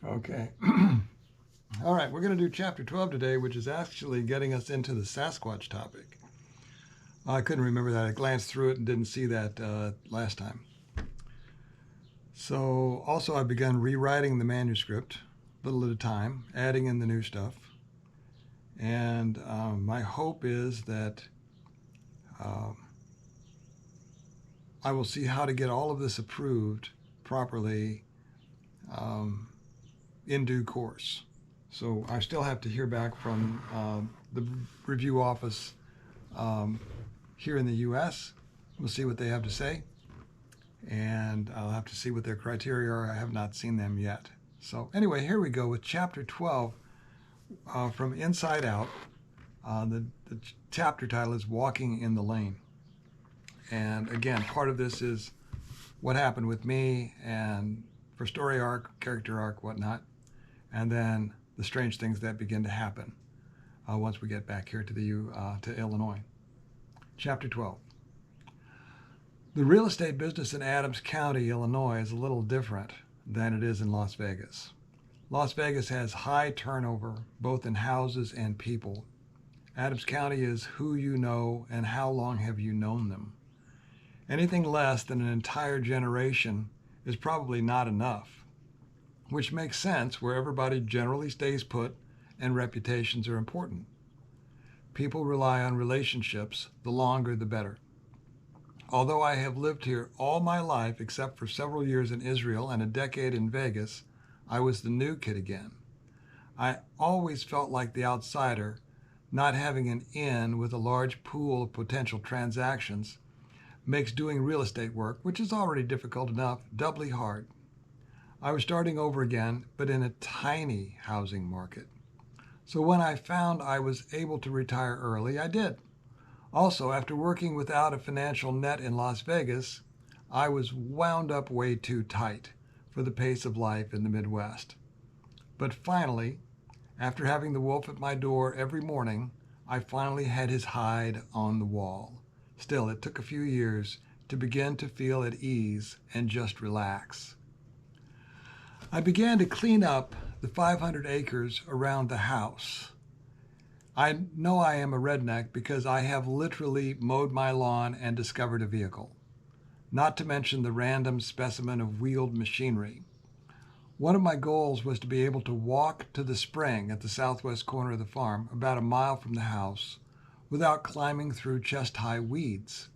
Okay. All right, we're going to do chapter 12 today, which is actually getting us into the Sasquatch topic. I couldn't remember that. I glanced through it and didn't see that last time. So, also, I've begun rewriting the manuscript a little at a time, adding in the new stuff. And my hope is that I will see how to get all of this approved properly in due course. So I still have to hear back from the review office here in the U.S. We'll see what they have to say. And I'll have to see what their criteria are. I have not seen them yet. So anyway, here we go with chapter 12 from Inside Out. The chapter title is Walking in the Lane. And again, part of this is what happened with me and for story arc, character arc, whatnot. And then the strange things that begin to happen once we get back here to Illinois. Chapter 12. The real estate business in Adams County, Illinois is a little different than it is in Las Vegas. Las Vegas has high turnover, both in houses and people. Adams County is who you know and how long have you known them. Anything less than an entire generation is probably not enough, which makes sense where everybody generally stays put and reputations are important. People rely on relationships, the longer the better. Although I have lived here all my life except for several years in Israel and a decade in Vegas, I was the new kid again. I always felt like the outsider, not having an in with a large pool of potential transactions makes doing real estate work, which is already difficult enough, doubly hard. I was starting over again, but in a tiny housing market. So when I found I was able to retire early, I did. Also, after working without a financial net in Las Vegas, I was wound up way too tight for the pace of life in the Midwest. But finally, after having the wolf at my door every morning, I finally had his hide on the wall. Still, it took a few years to begin to feel at ease and just relax. I began to clean up the 500 acres around the house. I know I am a redneck because I have literally mowed my lawn and discovered a vehicle, not to mention the random specimen of wheeled machinery. One of my goals was to be able to walk to the spring at the southwest corner of the farm, about a mile from the house, without climbing through chest-high weeds.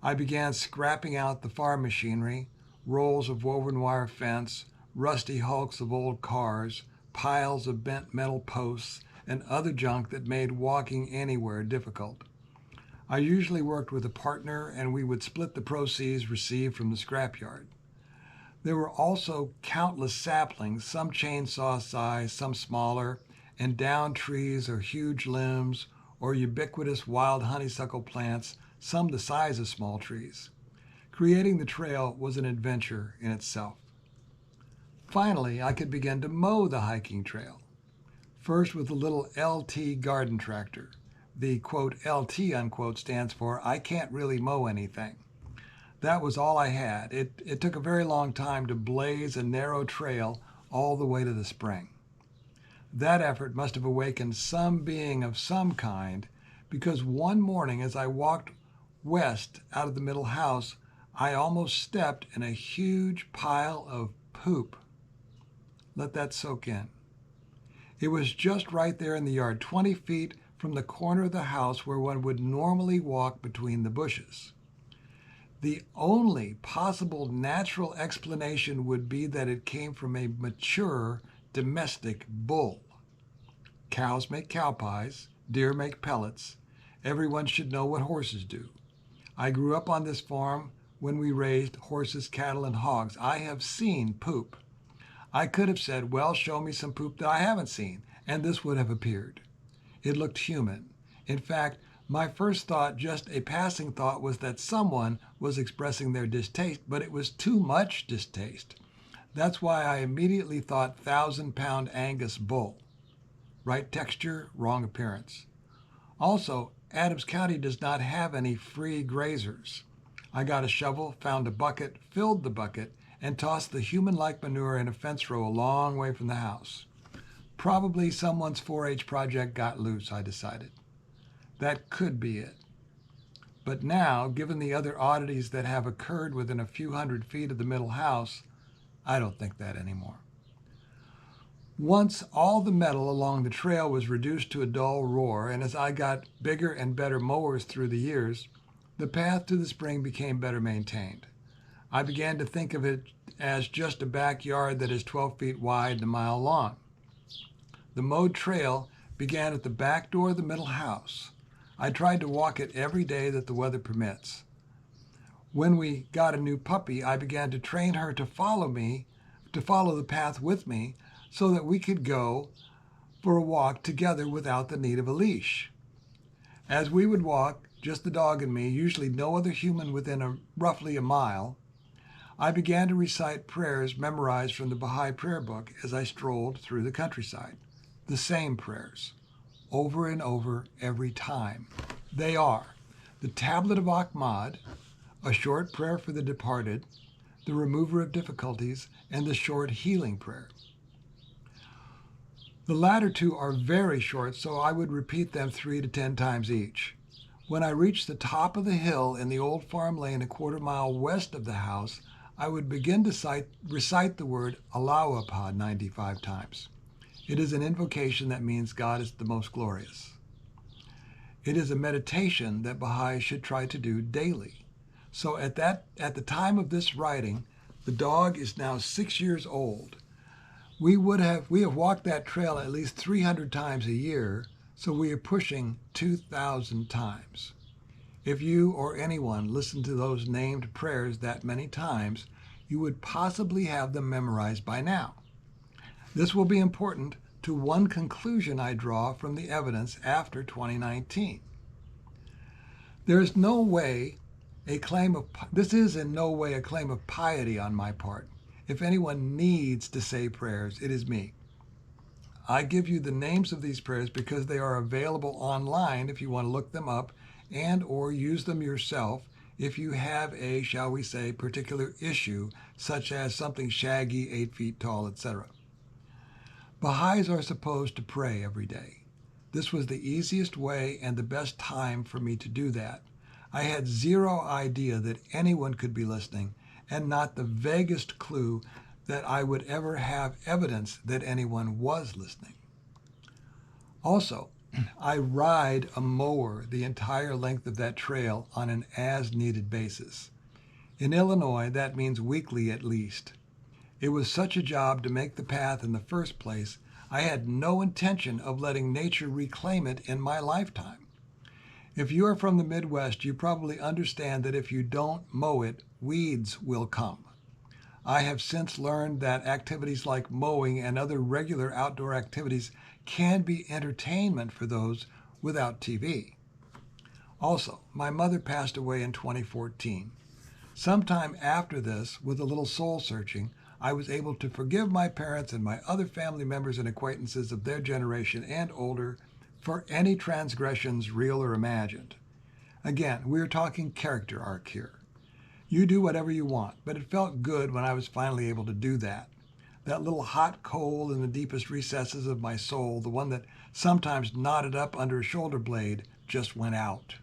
I began scrapping out the farm machinery, rolls of woven wire fence, rusty hulks of old cars, piles of bent metal posts, and other junk that made walking anywhere difficult. I usually worked with a partner and we would split the proceeds received from the scrapyard. There were also countless saplings, some chainsaw size, some smaller, and downed trees or huge limbs or ubiquitous wild honeysuckle plants, some the size of small trees. Creating the trail was an adventure in itself. Finally, I could begin to mow the hiking trail. First with the little LT garden tractor. The quote LT unquote stands for I can't really mow anything. That was all I had. It took a very long time to blaze a narrow trail all the way to the spring. That effort must have awakened some being of some kind, because one morning as I walked west out of the middle house, I almost stepped in a huge pile of poop. Let that soak in. It was just right there in the yard, 20 feet from the corner of the house where one would normally walk between the bushes. The only possible natural explanation would be that it came from a mature domestic bull. Cows make cow pies, deer make pellets. Everyone should know what horses do. I grew up on this farm when we raised horses, cattle, and hogs. I have seen poop. I could have said, well, show me some poop that I haven't seen, and this would have appeared. It looked human. In fact, my first thought, just a passing thought, was that someone was expressing their distaste, but it was too much distaste. That's why I immediately thought 1,000-pound Angus bull. Right texture, wrong appearance. Also, Adams County does not have any free grazers. I got a shovel, found a bucket, filled the bucket, and tossed the human-like manure in a fence row a long way from the house. Probably someone's 4-H project got loose, I decided. That could be it. But now, given the other oddities that have occurred within a few hundred feet of the middle house, I don't think that anymore. Once all the metal along the trail was reduced to a dull roar, and as I got bigger and better mowers through the years, the path to the spring became better maintained. I began to think of it as just a backyard that is 12 feet wide and a mile long. The mowed trail began at the back door of the middle house. I tried to walk it every day that the weather permits. When we got a new puppy, I began to train her to follow the path with me so that we could go for a walk together without the need of a leash. As we would walk, just the dog and me, usually no other human within roughly a mile, I began to recite prayers memorized from the Baha'i prayer book as I strolled through the countryside. The same prayers, over and over every time. They are the Tablet of Ahmad, a short prayer for the departed, the remover of difficulties, and the short healing prayer. The latter two are very short, so I would repeat them 3 to 10 times each. When I reached the top of the hill in the old farm lane a quarter mile west of the house, I would begin to recite the word Allahu Akbar 95 times. It is an invocation that means God is the most glorious. It is a meditation that Baha'is should try to do daily. So at the time of this writing, the dog is now 6 years old. We have walked that trail at least 300 times a year, so we are pushing 2,000 times. If you or anyone listened to those named prayers that many times, you would possibly have them memorized by now. This will be important to one conclusion I draw from the evidence after 2019. There is no way this is in no way a claim of piety on my part. If anyone needs to say prayers, it is me. I give you the names of these prayers because they are available online if you want to look them up and or use them yourself if you have a, shall we say, particular issue, such as something shaggy, 8 feet tall, etc. Baha'is are supposed to pray every day. This was the easiest way and the best time for me to do that. I had zero idea that anyone could be listening, and not the vaguest clue that I would ever have evidence that anyone was listening. Also, I ride a mower the entire length of that trail on an as-needed basis. In Illinois, that means weekly at least. It was such a job to make the path in the first place, I had no intention of letting nature reclaim it in my lifetime. If you are from the Midwest, you probably understand that if you don't mow it, weeds will come. I have since learned that activities like mowing and other regular outdoor activities can be entertainment for those without TV. Also, my mother passed away in 2014. Sometime after this, with a little soul searching, I was able to forgive my parents and my other family members and acquaintances of their generation and older for any transgressions, real or imagined. Again, we are talking character arc here. You do whatever you want, but it felt good when I was finally able to do that. That little hot coal in the deepest recesses of my soul, the one that sometimes knotted up under a shoulder blade, just went out.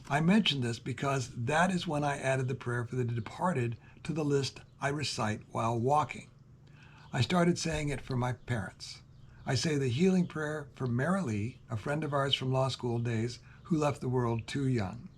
I mention this because that is when I added the prayer for the departed to the list I recite while walking. I started saying it for my parents. I say the healing prayer for Marilee, a friend of ours from law school days who left the world too young.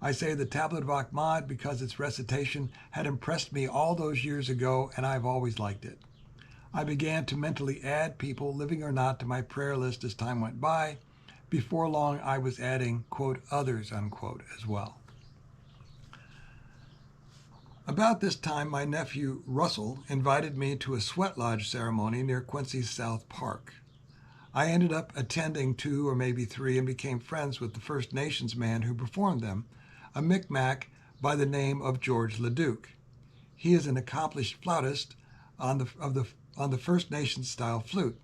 I say the Tablet of Ahmad because its recitation had impressed me all those years ago and I've always liked it. I began to mentally add people, living or not, to my prayer list as time went by. Before long, I was adding, quote, others, unquote, as well. About this time, my nephew, Russell, invited me to a sweat lodge ceremony near Quincy's South Park. I ended up attending 2 or maybe 3 and became friends with the First Nations man who performed them, a Micmac by the name of George Leduc. He is an accomplished flautist on the First Nations style flute.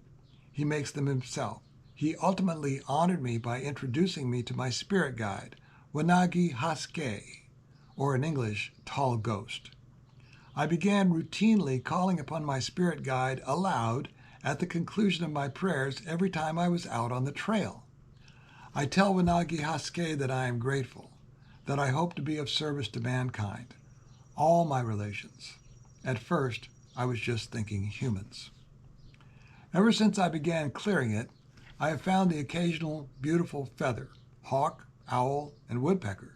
He makes them himself. He ultimately honored me by introducing me to my spirit guide, Wanagi Haske, or in English, Tall Ghost. I began routinely calling upon my spirit guide aloud at the conclusion of my prayers every time I was out on the trail. I tell Wanagi Haske that I am grateful, that I hope to be of service to mankind, all my relations. At first, I was just thinking humans. Ever since I began clearing it, I have found the occasional beautiful feather, hawk, owl, and woodpecker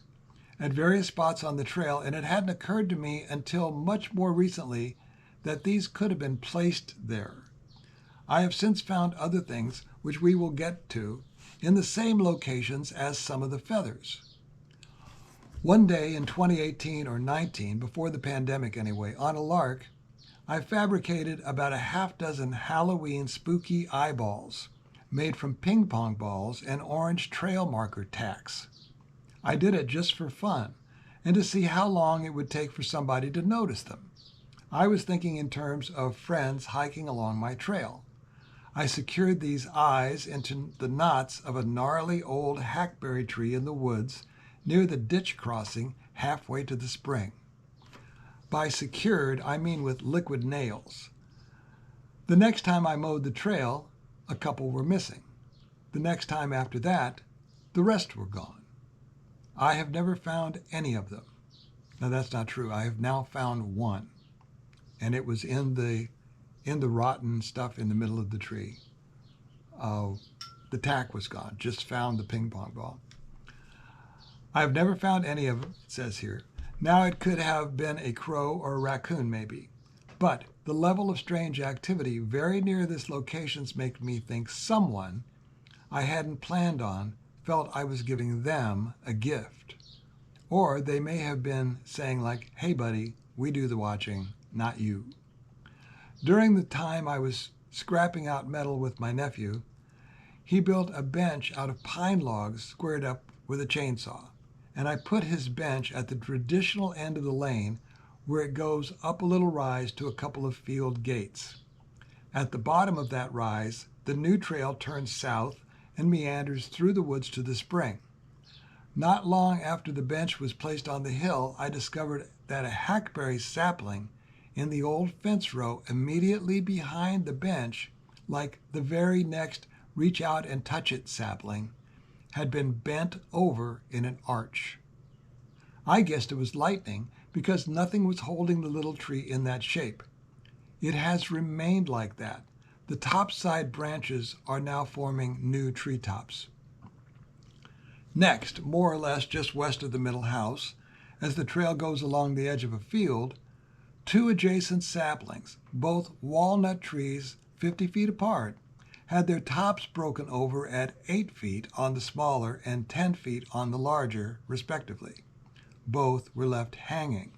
at various spots on the trail, and it hadn't occurred to me until much more recently that these could have been placed there. I have since found other things, which we will get to, in the same locations as some of the feathers. One day in 2018 or 19, before the pandemic anyway, on a lark, I fabricated about a half dozen Halloween spooky eyeballs made from ping pong balls and orange trail marker tacks. I did it just for fun and to see how long it would take for somebody to notice them. I was thinking in terms of friends hiking along my trail. I secured these eyes into the knots of a gnarly old hackberry tree in the woods near the ditch crossing halfway to the spring. By secured, I mean with liquid nails. The next time I mowed the trail, a couple were missing. The next time after that, the rest were gone. I have never found any of them. Now that's not true. I have now found one, and it was in the rotten stuff in the middle of the tree. The tack was gone. Just found the ping pong ball. I have never found any of them, it says here. Now it could have been a crow or a raccoon maybe. But the level of strange activity very near this location makes me think someone I hadn't planned on felt I was giving them a gift. Or they may have been saying like, hey buddy, we do the watching, not you. During the time I was scrapping out metal with my nephew, he built a bench out of pine logs squared up with a chainsaw. And I put his bench at the traditional end of the lane where it goes up a little rise to a couple of field gates. At the bottom of that rise, the new trail turns south and meanders through the woods to the spring. Not long after the bench was placed on the hill, I discovered that a hackberry sapling in the old fence row immediately behind the bench, like the very next reach out and touch it sapling, had been bent over in an arch. I guessed it was lightning because nothing was holding the little tree in that shape. It has remained like that. The topside branches are now forming new treetops. Next, more or less just west of the middle house, as the trail goes along the edge of a field, two adjacent saplings, both walnut trees 50 feet apart, had their tops broken over at 8 feet on the smaller and 10 feet on the larger, respectively. Both were left hanging.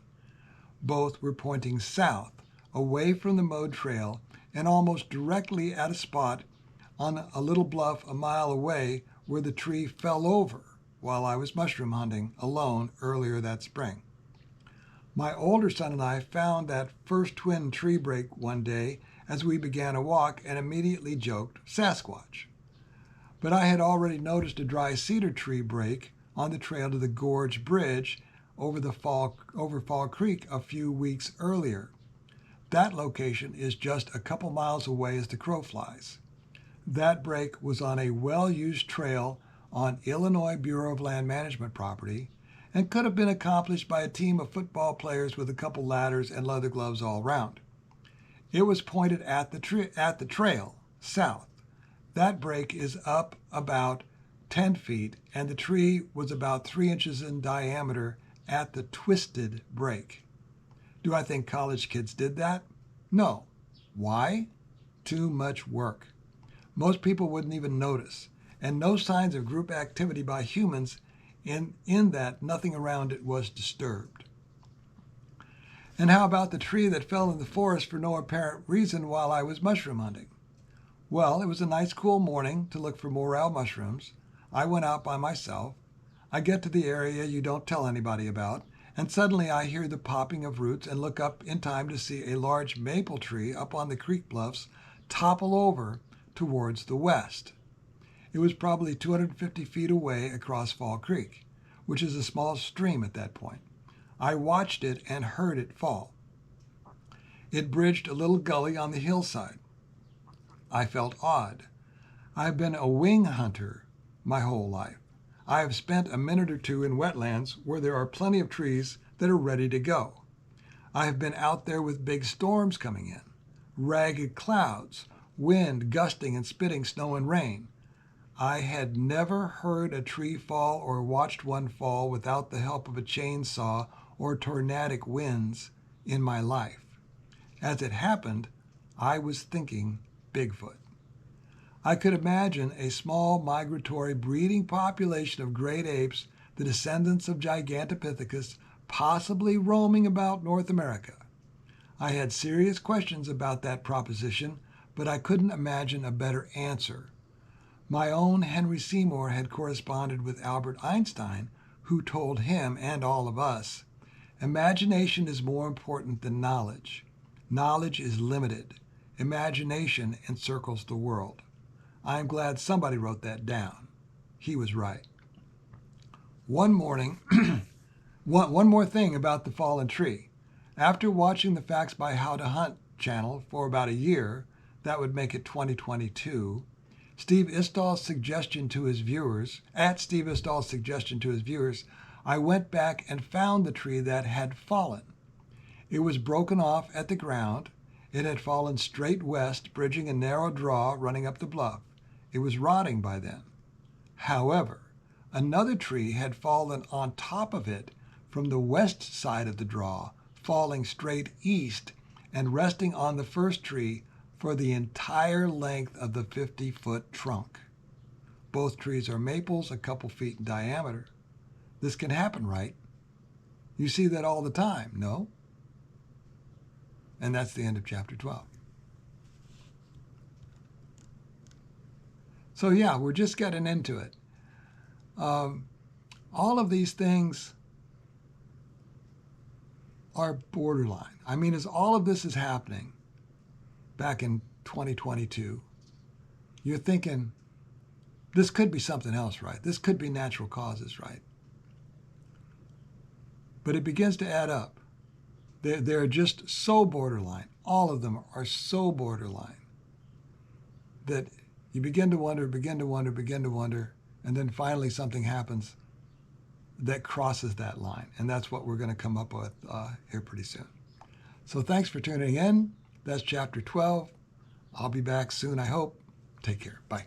Both were pointing south, away from the mowed trail, and almost directly at a spot on a little bluff a mile away where the tree fell over while I was mushroom hunting alone earlier that spring. My older son and I found that first twin tree break one day as we began a walk and immediately joked Sasquatch. But I had already noticed a dry cedar tree break on the trail to the Gorge Bridge over Fall Creek a few weeks earlier. That location is just a couple miles away as the crow flies. That break was on a well-used trail on Illinois Bureau of Land Management property and could have been accomplished by a team of football players with a couple ladders and leather gloves all round. It was pointed at the trail, south. That break is up about 10 feet, and the tree was about 3 inches in diameter at the twisted break. Do I think college kids did that? No. Why? Too much work. Most people wouldn't even notice, and no signs of group activity by humans in that nothing around it was disturbed. And how about the tree that fell in the forest for no apparent reason while I was mushroom hunting? Well, it was a nice cool morning to look for morel mushrooms. I went out by myself. I get to the area you don't tell anybody about, and suddenly I hear the popping of roots and look up in time to see a large maple tree up on the creek bluffs topple over towards the west. It was probably 250 feet away across Fall Creek, which is a small stream at that point. I watched it and heard it fall. It bridged a little gully on the hillside. I felt odd. I've been a wing hunter my whole life. I have spent a minute or two in wetlands where there are plenty of trees that are ready to go. I have been out there with big storms coming in, ragged clouds, wind gusting and spitting snow and rain. I had never heard a tree fall or watched one fall without the help of a chainsaw or tornadic winds in my life. As it happened, I was thinking Bigfoot. I could imagine a small migratory breeding population of great apes, the descendants of Gigantopithecus, possibly roaming about North America. I had serious questions about that proposition, but I couldn't imagine a better answer. My own Henry Seymour had corresponded with Albert Einstein, who told him and all of us, imagination is more important than knowledge. Knowledge is limited. Imagination encircles the world. I'm glad somebody wrote that down. He was right. One morning, one more thing about the fallen tree. After watching the Facts by How to Hunt channel for about a year, that would make it 2022, Steve Istall's suggestion to his viewers, I went back and found the tree that had fallen. It was broken off at the ground. It had fallen straight west, bridging a narrow draw running up the bluff. It was rotting by then. However, another tree had fallen on top of it from the west side of the draw, falling straight east and resting on the first tree for the entire length of the 50-foot trunk. Both trees are maples, a couple feet in diameter. This can happen, right? You see that all the time, no? And that's the end of chapter 12. So yeah, we're just getting into it. All of these things are borderline. I mean, as all of this is happening back in 2022, you're thinking, this could be something else, right? This could be natural causes, right? But it begins to add up. They're just so borderline. All of them are so borderline that you begin to wonder, and then finally something happens that crosses that line. And that's what we're going to come up with here pretty soon. So thanks for tuning in. That's chapter 12. I'll be back soon, I hope. Take care. Bye.